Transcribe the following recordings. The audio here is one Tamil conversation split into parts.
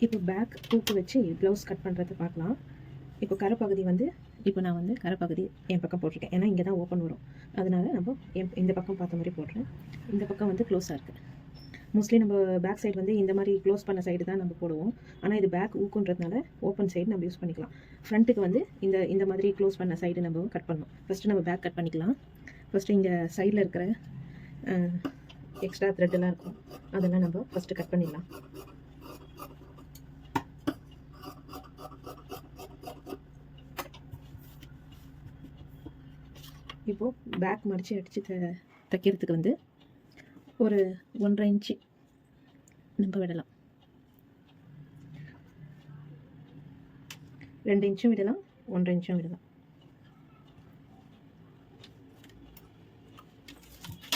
இப்போ பேக் தூக்கு வச்சு ப்ளவுஸ் கட் பண்ணுறதை பார்க்கலாம். இப்போ கரைப்பகுதி வந்து இப்போ நான் வந்து கரைப்பகுதி என் பக்கம் போட்டிருக்கேன். ஏன்னா இங்கே தான் ஓப்பன் வரும். அதனால் நம்ம இந்த பக்கம் பார்த்த மாதிரி போடுறேன். இந்த பக்கம் வந்து க்ளோஸாக இருக்குது. மோஸ்ட்லி நம்ம பேக் சைடு வந்து இந்த மாதிரி க்ளோஸ் பண்ண சைடு தான் நம்ம போடுவோம். ஆனால் இது பேக் ஊக்குன்றதுனால ஓப்பன் சைடு நம்ம யூஸ் பண்ணிக்கலாம். ஃப்ரண்ட்டுக்கு வந்து இந்த மாதிரி க்ளோஸ் பண்ண சைடு நம்ம கட் பண்ணணும். ஃபஸ்ட்டு நம்ம பேக் கட் பண்ணிக்கலாம். ஃபஸ்ட்டு இங்கே சைடில் இருக்கிற எக்ஸ்ட்ரா த்ரெட்டெல்லாம் இருக்கும், அதெல்லாம் நம்ம ஃபஸ்ட்டு கட் பண்ணிடலாம். இப்போது பேக் மடித்து அடித்து தைக்கிறதுக்கு வந்து ஒரு 1.5 இன்ச்சு நம்ம விடலாம். 2 இன்ச்சும் விடலாம், 1.5 இன்ச்சும் விடலாம்.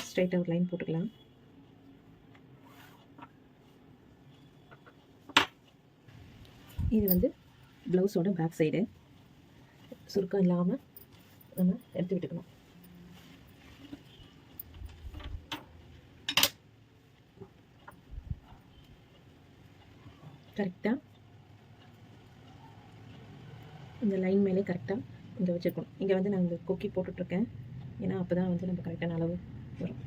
ஸ்ட்ரைட்டாக ஒரு லைன் போட்டுக்கலாம். இது வந்து ப்ளவுஸோட பேக் சைடு சுருக்கம் இல்லாமல் நம்ம எடுத்து விட்டுக்கணும். கரெக்டாக இந்த லைன் மேலே கரெக்டாக இங்கே வச்சுருக்கணும். இங்கே வந்து நான் இந்த கொக்கி போட்டுட்ருக்கேன், ஏன்னா அப்போ தான் வந்து நம்ம கரெக்டான அளவு வரும்.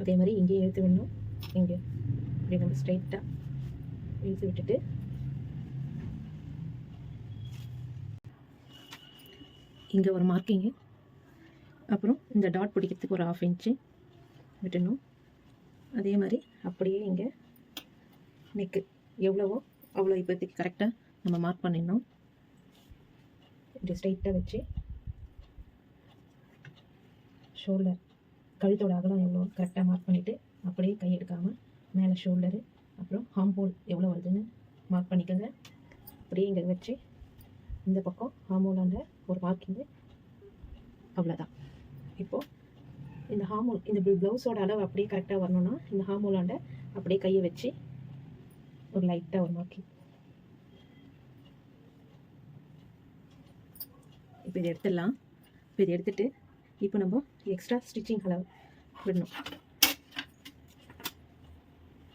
அதே மாதிரி இங்கேயே இழுத்து விடணும். இங்கே இப்படி நம்ம ஸ்ட்ரைட்டாக இழுத்து விட்டுட்டு இங்கே ஒரு மார்க்கிங்கு, அப்புறம் இந்த டாட் பிடிக்கிறதுக்கு ஒரு 1/2 இன்ச்சு விட்டுணும். அதே மாதிரி அப்படியே இங்கே நெக்கு எவ்வளவோ அவ்வளோ இப்போதைக்கு கரெக்டாக நம்ம மார்க் பண்ணிடணும். இப்படி ஸ்ட்ரைட்டாக வச்சு ஷோல்டர் கழுத்தோட அகலம் எவ்வளோ கரெக்டாக மார்க் பண்ணிவிட்டு அப்படியே கை எடுக்காமல் மேலே ஷோல்டரு அப்புறம் ஹார்ம் எவ்வளோ வருதுன்னு மார்க் பண்ணிக்கோங்க. அப்படியே இங்கே வச்சு இந்த பக்கம் ஹார்மோலாண்ட ஒரு மார்க்கிங்கு, அவ்வளோதான். இப்போது இந்த ஹார்மோல் இந்த ப்ளவுஸோட அளவு அப்படியே கரெக்டாக வரணும்னா இந்த ஹார்மோலாண்ட அப்படியே கையை வச்சு ஒரு லைட்டாக ஒரு மார்க்கிங். இப்போ இதை எடுத்துடலாம். இப்போ இதை எடுத்துகிட்டு இப்போ நம்ம எக்ஸ்ட்ரா ஸ்டிச்சிங் அளவு விடணும்.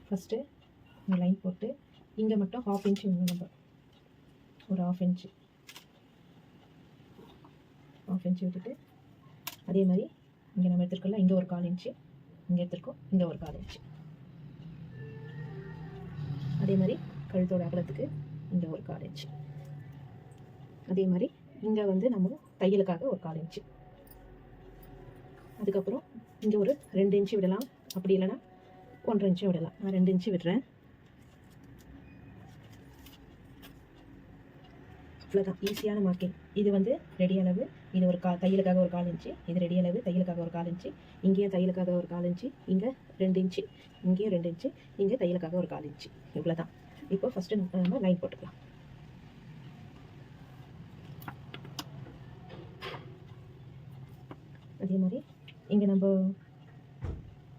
ஃபஸ்ட்டு இந்த லைன் போட்டு இங்கே மட்டும் 1/2 இன்ச்சு விடணும். நம்ம ஒரு 1/2 இன்ச்சு விட்டுட்டு அதே மாதிரி இங்கே நம்ம எடுத்துருக்கோம்ல இங்கே ஒரு 1/4 இன்ச்சு, இங்கே எடுத்துருக்கோம் இங்கே ஒரு 1/4 இன்ச்சு. அதே மாதிரி கழுத்தோட அகலத்துக்கு இங்கே ஒரு 1/4 இன்ச்சு. அதே மாதிரி இங்கே வந்து நம்ம தையலுக்காக ஒரு 1/4 இன்ச்சு. அதுக்கப்புறம் இங்கே ஒரு 2 இன்ச்சு விடலாம், அப்படி இல்லைன்னா 1.5 இன்ச்சு விடலாம். நான் 2 இன்ச்சு விடுறேன். அவ்வளோதான், ஈஸியான மார்க்கிங். இது வந்து ரெடி அளவு, இது ஒரு தையலுக்காக ஒரு 1/4 இன்ச்சு, இது ரெடி அளவு தையலுக்காக ஒரு 1/4 இன்ச்சு, இங்கேயும் தையலுக்காக ஒரு 1/4 இன்ச்சு, இங்கே 2 இன்ச்சு, இங்கேயும் 2 இன்ச்சு, இங்கே தையலுக்காக ஒரு 1/4 இன்ச்சு. இவ்வளோதான். இப்போ ஃபஸ்ட்டு நம்ம லைன் போட்டுக்கலாம். அதே மாதிரி இங்கே நம்ம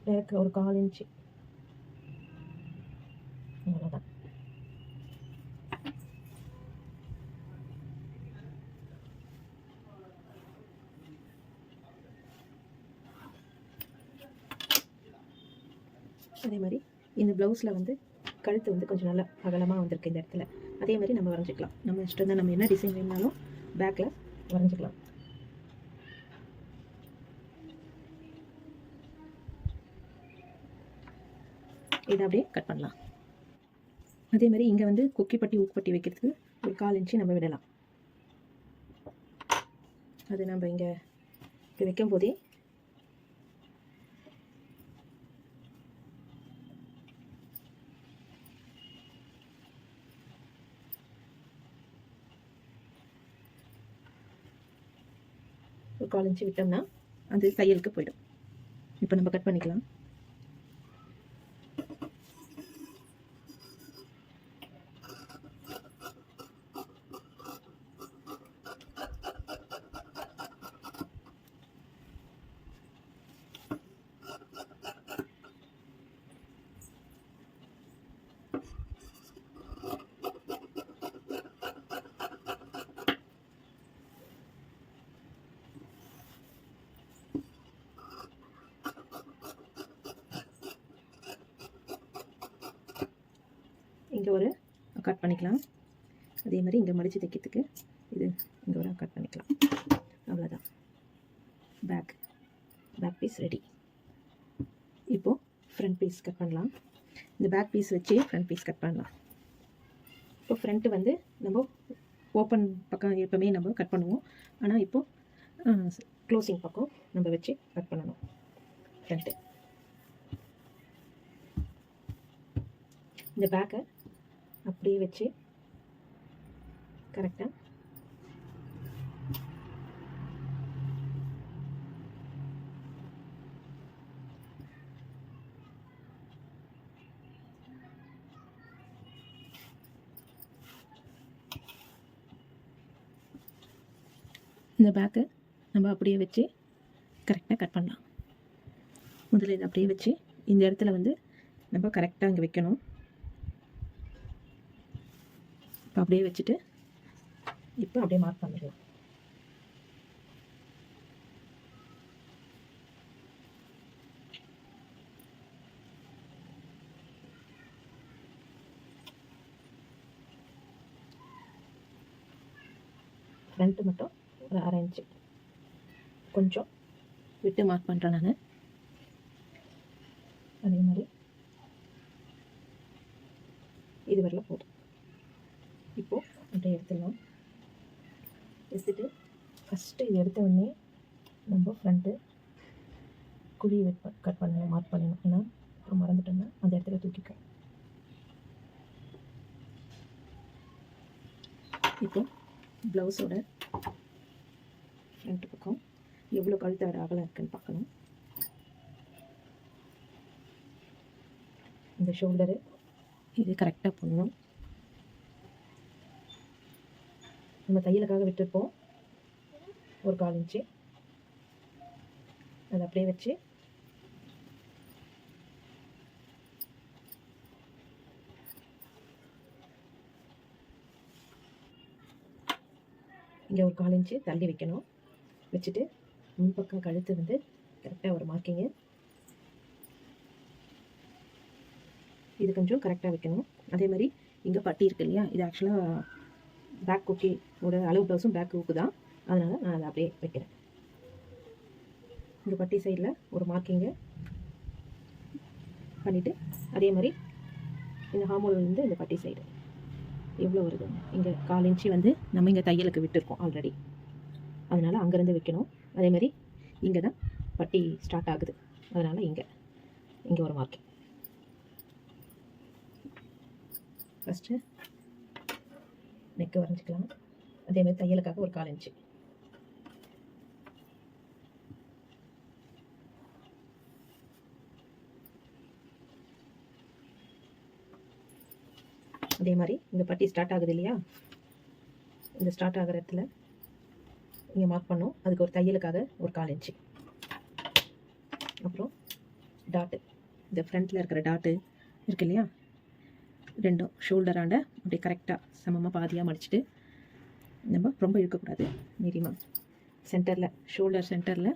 பேக் ஒரு 1/4 இன்ச்சு, அவ்வளோதான். அதே மாதிரி இந்த ப்ளவுஸில் வந்து கழுத்து வந்து கொஞ்சம் நல்லா அகலமாக வந்திருக்கு இந்த இடத்துல. அதே மாதிரி நம்ம வரைஞ்சிக்கலாம். நம்ம இஷ்டம் தான், நம்ம என்ன டிசைன் வேணாலும் பேக்கில் வரைஞ்சிக்கலாம். இதை அப்படியே கட் பண்ணலாம். அதே மாதிரி இங்கே வந்து கொக்கி பட்டி ஊக்குப்பட்டி வைக்கிறதுக்கு ஒரு 1/4 இன்ச்சு நம்ம விடலாம். அது நம்ம இங்கே வைக்கும் போதே ஒரு 1/4 இன்ச்சு விட்டோம்னா அது தையலுக்கு போயிடும். இப்போ நம்ம கட் பண்ணிக்கலாம். இங்கே ஒரு கட் பண்ணிக்கலாம். அதே மாதிரி இங்கே மடித்து தைக்கிறதுக்கு இது இங்கே ஒரு கட் பண்ணிக்கலாம். அவ்வளோதான். Back piece ready. இப்போது ஃப்ரண்ட் பீஸ் கட் பண்ணலாம். இந்த பேக் பீஸ் வச்சு ஃப்ரண்ட் பீஸ் கட் பண்ணலாம். இப்போ ஃப்ரண்ட்டு வந்து நம்ம ஓப்பன் பக்கம் எப்போவுமே நம்ம கட் பண்ணுவோம். ஆனால் இப்போது க்ளோசிங் பக்கம் நம்ம வச்சு கட் பண்ணணும். ஃப்ரண்ட்டு இந்த பேக்கை அப்படியே வச்சு கரெக்டாக இந்த பேக்கை நம்ம அப்படியே வச்சு கரெக்டாக கட் பண்ணலாம். முதல்ல இதை அப்படியே வச்சு இந்த இடத்துல வந்து நம்ம கரெக்டாக இங்கே வைக்கணும். இப்போ அப்படியே வச்சுட்டு இப்போ அப்படியே மார்க் பண்ணிடலாம். ஃப்ரண்ட்டு மட்டும் ஒரு 1/2 இன்ச்சு கொஞ்சம் விட்டு மார்க் பண்ணுறேன் நான். அதே மாதிரி இது வரலாம் போதும். இப்போது அப்படியே எடுத்துடலாம். எடுத்துட்டு ஃபஸ்ட்டு இது எடுத்த உடனே நம்ம ஃப்ரண்ட்டு குழி கட் பண்ணணும், மார்க் பண்ணணும். ஏன்னா அப்புறம் மறந்துட்டோம்னா அந்த இடத்துல தூக்கிக்கும். இப்போ ப்ளவுஸோட ஃப்ரண்ட் பக்கம் எவ்வளோ கழுத்து வர அகலம் இருக்குன்னு பார்க்கணும். இந்த ஷோல்டரு இது கரெக்டாக பண்ணணும். நம்ம தையலுக்காக விட்டுருப்போம் ஒரு 1/4 இன்ச்சு. அதை அப்படியே வச்சு இங்கே ஒரு 1/4 இன்ச்சு தள்ளி வைக்கணும். வச்சுட்டு முன்பக்கம் கழுத்து வந்து கரெக்டாக ஒரு மார்க்கிங்கு இது கொஞ்சம் கரெக்டாக வைக்கணும். அதே மாதிரி இங்கே பட்டி இருக்கு இல்லையா, இது ஆக்சுவலாக பேக் குக்கியோட அளவு ப்ளவுஸும் பேக் ஊக்கு தான். அதனால் நான் அதை அப்படியே வைக்கிறேன். இங்கே பட்டி சைடில் ஒரு மார்க்கிங்கை பண்ணிவிட்டு அதே மாதிரி இந்த ஹார்மோன்லேருந்து இந்த பட்டி சைடு எவ்வளோ வருது, இங்கே 1/4 இன்ச்சு வந்து நம்ம இங்கே தையலுக்கு விட்டுருக்கோம் ஆல்ரெடி. அதனால் அங்கேருந்து வைக்கணும். அதே மாதிரி இங்கே தான் பட்டி ஸ்டார்ட் ஆகுது. அதனால் இங்கே ஒரு மார்க்கிங். First neck வரைஞ்சிக்கலாம். அதே மாதிரி தையலுக்காக ஒரு 1/4 இன்ச்சு. அதே மாதிரி இந்த பட்டி ஸ்டார்ட் ஆகுது இல்லையா, இந்த ஸ்டார்ட் ஆகிற இடத்துல இங்கே மார்க் பண்ணோம். அதுக்கு ஒரு தையலுக்காக ஒரு 1/4 இன்ச்சு. அப்புறம் டாட்டு, இந்த ஃப்ரண்ட்டில் இருக்கிற டாட்டு இருக்கு இல்லையா, ரெண்டும் ஷோல்டராண்ட அப்படி கரெக்டாக சமமாக பாதியாக மடிச்சுட்டு நம்ம ரொம்ப இழுக்கக்கூடாது. மீடியமாக சென்டரில் ஷோல்டர் சென்டரில்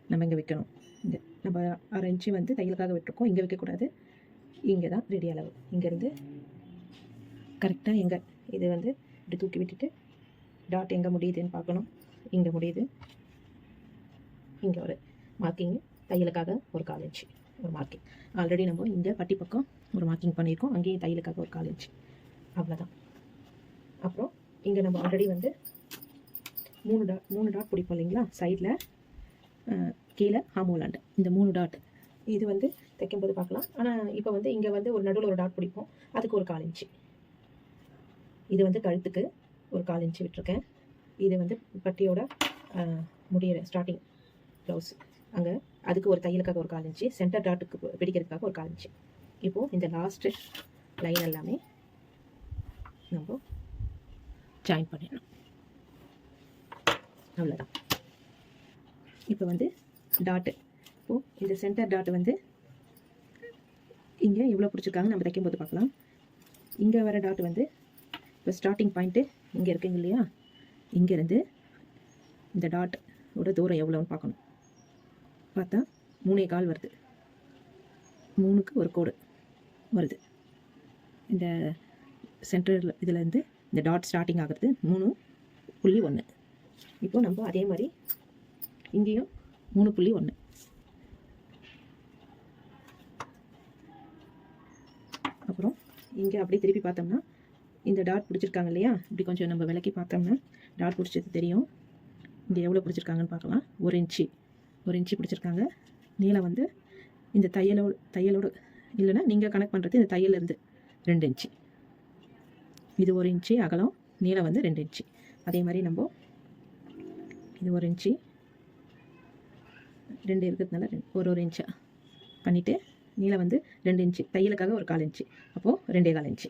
நம்ம இங்கே வைக்கணும். இங்கே நம்ம 1/2 இன்ச்சு வந்து தையலுக்காக விட்டுருக்கோம். இங்கே வைக்கக்கூடாது. இங்கே தான் ரெடி அளவு. இங்கேருந்து கரெக்டாக எங்கே இது வந்து இப்படி தூக்கி விட்டுட்டு டாட் எங்கே முடியுதுன்னு பார்க்கணும். இங்கே முடியுது. இங்கே ஒரு மார்க்கிங்கு தையலுக்காக ஒரு 1/4 இன்ச்சு ஒரு மார்க்கிங். ஆல்ரெடி நம்ம இந்த பட்டி பக்கம் ஒரு மார்க்கிங் பண்ணியிருக்கோம். அங்கேயும் தையலுக்காக ஒரு 1/4 இன்ச்சு. அவ்வளோதான். அப்புறம் இங்கே நம்ம ஆல்ரெடி வந்து 3 டாட் பிடிப்போம் இல்லைங்களா, சைடில் கீழே ஹார்மோலாண்டு இந்த 3 டாட் இது வந்து தைக்கும்போது பார்க்கலாம். ஆனால் இப்போ வந்து இங்கே வந்து ஒரு நடுவில் ஒரு டாட் பிடிப்போம். அதுக்கு ஒரு 1/4 இன்ச்சு. இது வந்து கழுத்துக்கு ஒரு 1/4 இன்ச்சு விட்டுருக்கேன். இது வந்து பட்டியோட முடிகிற ஸ்டார்டிங் ப்ளவுஸ் அங்கே அதுக்கு ஒரு தையலுக்காக ஒரு 1/4 இன்ச்சு. சென்டர் டாட்டுக்கு பிடிக்கிறதுக்காக ஒரு 1/4 இன்ச்சு. இப்போது இந்த லாஸ்ட்டு லைன் எல்லாமே நம்ம ஜாயின் பண்ணிடணும். அவ்வளோதான். இப்போ வந்து டாட்டு, இப்போது இந்த சென்டர் டாட்டு வந்து இங்கே எவ்வளோ பிடிச்சிருக்காங்க நம்ம தைக்கும்போது பார்க்கலாம். இங்கே வர டாட் வந்து இப்போ ஸ்டார்டிங் பாயிண்ட்டு இங்கே இருக்குங்க இல்லையா, இங்கேருந்து இந்த டாட்டோட தூரம் எவ்வளோன்னு பார்க்கணும். பார்த்தா 3.25 வருது. 3க்கு ஒரு கோடு வருது. இந்த சென்டரில் இதுலேருந்து இந்த டாட் ஸ்டார்டிங் ஆகிறது 3.1. இப்போ நம்ம அதே மாதிரி இங்கேயும் 3.1. அப்புறம் இங்கே அப்படியே திருப்பி பார்த்தோம்னா இந்த டாட் பிடிச்சிருக்காங்க இல்லையா, இப்படி கொஞ்சம் நம்ம விளக்கி பார்த்தோம்னா டாட் பிடிச்சது தெரியும். இங்கே எவ்வளோ பிடிச்சிருக்காங்கன்னு பார்க்கலாம். 1 இன்ச்சு பிடிச்சிருக்காங்க. நீளம் வந்து இந்த தையலோடு இல்லைன்னா நீங்கள் கனெக்ட் பண்ணுறது இந்த தையலேருந்து 2 இன்ச்சு. இது 1 இன்ச்சு அகலம், நீளம் வந்து 2 இன்ச்சு. அதே மாதிரி நம்ம இது 1 இன்ச்சு 2 இருக்கிறதுனால ஒரு இன்ச்சா பண்ணிவிட்டு நீளம் வந்து 2 இன்ச்சு, தையலுக்காக ஒரு 1/4 இன்ச்சு, அப்போது 2.25 இன்ச்சு.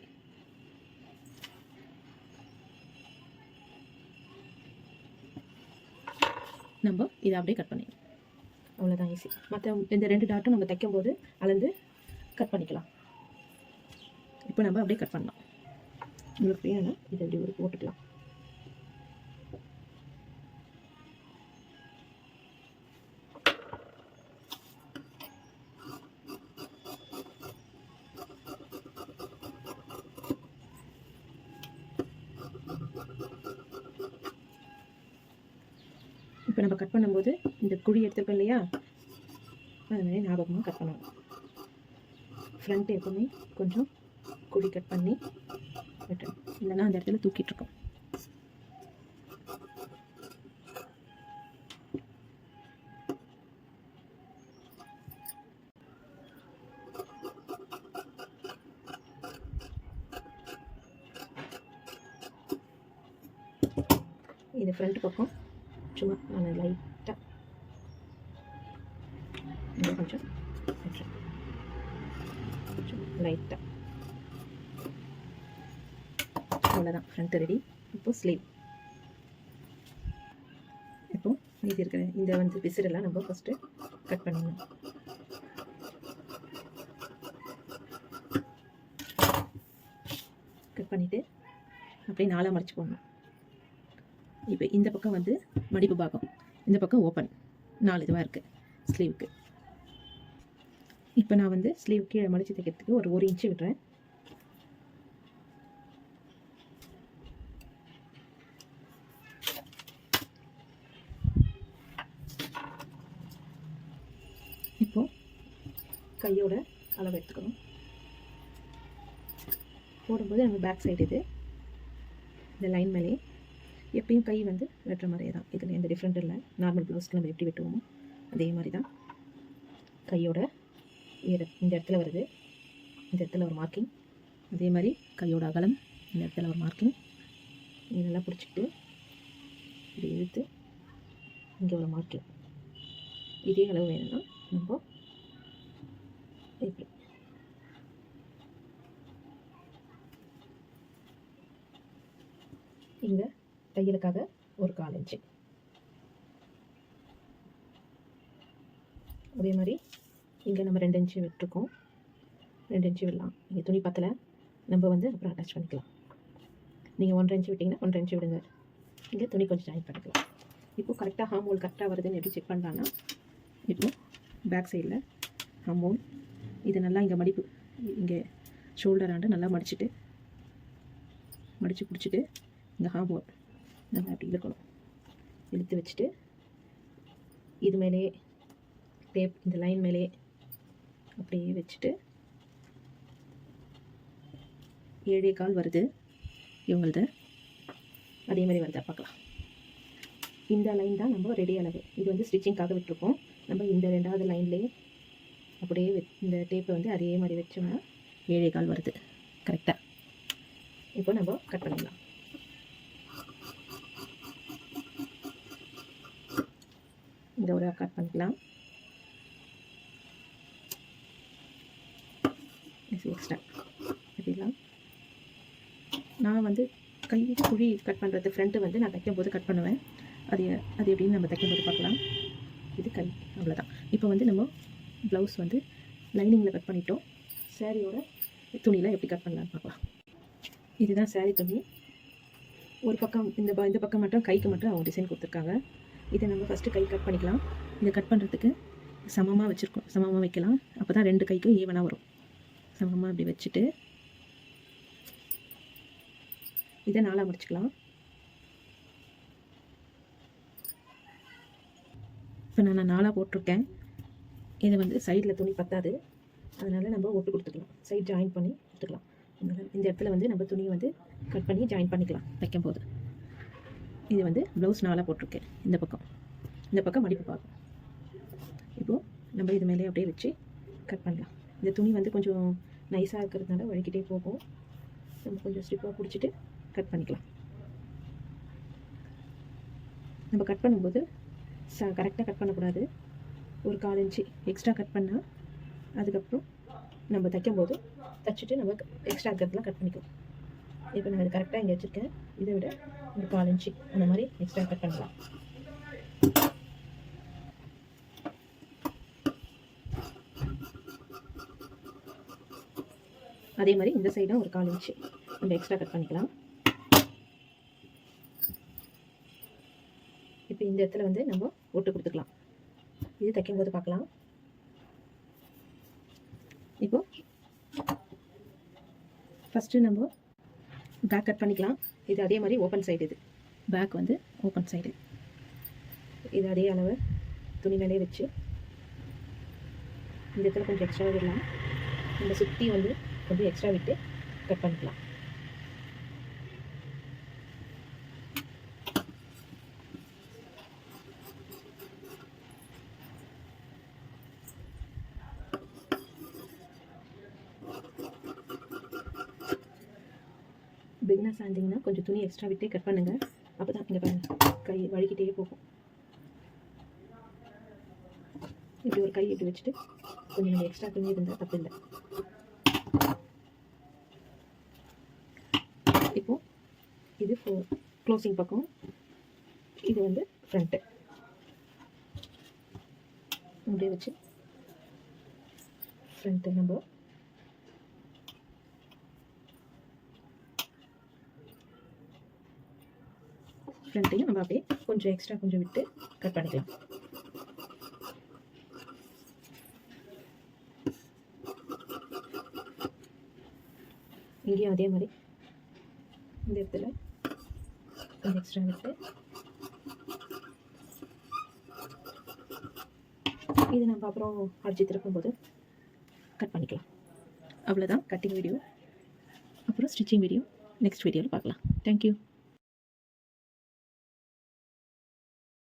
நம்ம இதை அப்படியே கட் பண்ணிடலாம். அவ்வளோதான், ஈஸி. மற்ற இந்த 2 டாட்டும் நம்ம தைக்கும்போது அளந்து கட் பண்ணிக்கலாம். இப்போ நம்ம அப்படியே கட் பண்ணலாம். உங்களுக்கு வேணும்னா இதை அப்படி ஒரு போட்டுக்கலாம். இப்போ நம்ம கட் பண்ணும்போது இந்த குழி எடுத்துருக்கோம் இல்லையா, அது மாதிரி ஞாபகமாக கட் பண்ணணும். ஃப்ரண்ட் எப்பவுமே கொஞ்சம் குழி கட் பண்ணி வெட்டணும், இல்லைன்னா அந்த இடத்துல தூக்கிட்டுருக்கோம். இது ஃப்ரண்ட் பக்கம் சும்மா நான் லைட்டாக கொஞ்சம் லைட்டாக, அவ்வளோதான், ஃப்ரண்ட் ரெடி. இப்போது ஸ்லீவ். இப்போது இது இருக்கிற இந்த வந்து பிசுரெல்லாம் நம்ம ஃபஸ்ட்டு கட் பண்ணிடணும். கட் பண்ணிவிட்டு அப்படியே 4 மடிச்சு போடணும். இப்போ இந்த பக்கம் வந்து மடிப்பு பாகம், இந்த பக்கம் ஓப்பன், 4 இதுவாக இருக்குது ஸ்லீவுக்கு. இப்போ நான் வந்து ஸ்லீவ் கீழே மடித்து தைக்கிறதுக்கு ஒரு 1 இன்ச்சு விடுறேன். இப்போது கையோட அளவு எடுத்துக்கணும். போடும்போது நம்ம பேக் சைடு இது இந்த லைன் மேலே எப்பயும் கை வந்து வெட்டுற மாதிரியே தான், இதில் எந்த டிஃப்ரெண்ட் இல்லை. நார்மல் ப்ளவுஸ்க்கு நம்ம எப்படி வெட்டுவோமோ அதே மாதிரி தான். கையோட இந்த இடத்துல வருது, இந்த இடத்துல ஒரு மார்க்கிங். அதே மாதிரி கையோட அகலம் இந்த இடத்துல ஒரு மார்க்கிங். இதெல்லாம் பிடிச்சிக்கிட்டு இப்படி இழுத்து இங்கே ஒரு மார்க்கிங். இதே அளவு வேணும்னா நம்ம இப்படி இங்கே தையலுக்காக ஒரு 1/4 இன்ச்சு. அதே மாதிரி இங்கே நம்ம 2 இன்ச்சு விட்டுருக்கோம், 2 இன்ச்சு விடலாம். இங்கே துணி பத்தலை, நம்ம வந்து அப்புறம் அட்டாச் பண்ணிக்கலாம். நீங்கள் 1.5 இன்ச்சு விட்டிங்கன்னா 1.5 இன்ச்சு விடுங்க. இங்கே துணி கொஞ்சம் ஜாயின் பண்ணிக்கலாம். இப்போது கரெக்டாக ஹார்ம் ஹோல் கரெக்டாக வருதுன்னு எப்படி செக் பண்ணலான்னா, இப்போது பேக் சைடில் ஹார்ம் ஹோல் இது நல்லா இங்கே மடிப்பு, இங்கே ஷோல்டர் ஆண்டு நல்லா மடித்து பிடிச்சிட்டு இங்கே ஹார்ம் ஹோல் நல்லா அப்படி இழுக்கணும். இழுத்து வச்சுட்டு இது மேலே டேப் இந்த லைன் மேலே அப்படியே வச்சுட்டு 7.25 வருது இவங்களது. அதே மாதிரி வருதா பார்க்கலாம். இந்த லைன் தான் நம்ம ரெடி அளவு. இது வந்து ஸ்டிச்சிங்காக விட்டுருக்கோம். நம்ம இந்த 2வது லைன்லேயே அப்படியே இந்த டேப்பை வந்து அதே மாதிரி வச்சோம்னா 7.25 வருது கரெக்டாக. இப்போ நம்ம கட் பண்ணிடலாம். இந்த ஒரு கட் பண்ணிக்கலாம். எக்ஸ்ட்ரா கட்டிடலாம். நான் வந்து கை குழி கட் பண்ணுறது ஃப்ரண்ட்டு வந்து நான் தைக்கும்போது கட் பண்ணுவேன். அது எப்படின்னு நம்ம தைக்கும்போது பார்க்கலாம். இது கை, அவ்வளோதான். இப்போ வந்து நம்ம ப்ளவுஸ் வந்து லைனிங்கில் கட் பண்ணிட்டோம். சாரியோட துணியில் எப்படி கட் பண்ணலான்னு பார்க்கலாம். இதுதான் சாரீ துணி. ஒரு பக்கம் இந்த பக்கம் மட்டும் கைக்கு மட்டும் அவங்க டிசைன் கொடுத்துருக்காங்க. இதை நம்ம ஃபஸ்ட்டு கை கட் பண்ணிக்கலாம். இதை கட் பண்ணுறதுக்கு சமமாக வைக்கலாம். அப்போ தான் 2 கைக்கும் ஈவனாக வரும். சமமாக இப்படி வச்சுட்டு இதை 4 முடிச்சுக்கலாம். இப்போ நான் 4 போட்டிருக்கேன். இது வந்து சைடில் துணி பத்தாது, அதனால் நம்ம ஒட்டு கொடுத்துக்கலாம். சைட் ஜாயின் பண்ணி கொடுத்துக்கலாம். இந்த இடத்துல வந்து நம்ம துணியை வந்து கட் பண்ணி ஜாயின் பண்ணிக்கலாம் தைக்கும்போது. இது வந்து ப்ளவுஸ் 4 போட்டிருக்கேன். இந்த பக்கம் மடிப்பு பார்க்கும். இப்போது நம்ம இது மேலே அப்படியே வச்சு கட் பண்ணலாம். இந்த துணி வந்து கொஞ்சம் நைஸாக இருக்கிறதுனால வழுக்கிட்டே போகும். நம்ம கொஞ்சம் ஸ்டிப்பாக பிடிச்சிட்டு கட் பண்ணிக்கலாம். நம்ம கட் பண்ணும்போது கரெக்டாக கட் பண்ணக்கூடாது. ஒரு 1/4 இன்ச்சு எக்ஸ்ட்ரா கட் பண்ணால் அதுக்கப்புறம் நம்ம தைக்கும்போது தைச்சிட்டு நம்ம எக்ஸ்ட்ரா இருக்கிறதுலாம் கட் பண்ணிக்கலாம். இப்போ நான் இது கரெக்டாக இங்கே வச்சுருக்கேன். இதை விட ஒரு 1/4 இன்ச்சு அந்த மாதிரி எக்ஸ்ட்ரா கட் பண்ணலாம். அதே மாதிரி இந்த சைடும் ஒரு 1/4 இன்ச்சு நம்ம எக்ஸ்ட்ரா கட் பண்ணிக்கலாம். இப்போ இந்த இடத்துல வந்து நம்ம ஒட்டு கொடுத்துக்கலாம். இது தைக்கும்போது பார்க்கலாம். இப்போ ஃபஸ்ட்டு நம்ம பேக் கட் பண்ணிக்கலாம். இது அதே மாதிரி ஓப்பன் சைடு, இது பேக் வந்து ஓப்பன் சைடு. இது அதே அளவு துணி மேலே வச்சு இந்த இடத்துல கொஞ்சம் எக்ஸ்ட்ரா விடலாம். நம்ம சுற்றி வந்து கொஞ்சம் எக்ஸ்ட்ரா விட்டு கட் பண்ணிக்கலாம். பிகினர்ஸ் இருந்தீங்கன்னா கொஞ்சம் துணி எக்ஸ்ட்ரா விட்டே கட் பண்ணுங்கள். அப்போ தான் இங்கே பாருங்கள், கை வழுக்கிட்டே போகும். இப்படி ஒரு கை இப்படி வச்சுட்டு கொஞ்சம் நம்ம எக்ஸ்ட்ரா துணி இருந்தால் தப்பு இல்லை. இப்போது இது க்ளோசிங் பக்கம், இது வந்து ஃப்ரண்ட்டு. அப்படியே வச்சு ஃப்ரண்ட்டு நம்ம ஃப்ரண்ட்டையும் நம்ம அப்படியே கொஞ்சம் எக்ஸ்ட்ரா கொஞ்சம் விட்டு கட் பண்ணிக்கலாம். இங்கேயும் அதே மாதிரி இந்த இடத்துல கொஞ்சம் எக்ஸ்ட்ரா விட்டு இது நம்ம அப்புறம் அடிச்சு திருப்பும்போது கட் பண்ணிக்கலாம். அவ்வளோதான் கட்டிங் வீடியோ. அப்புறம் ஸ்டிச்சிங் வீடியோ நெக்ஸ்ட் வீடியோவில் பார்க்கலாம். தேங்க்யூ.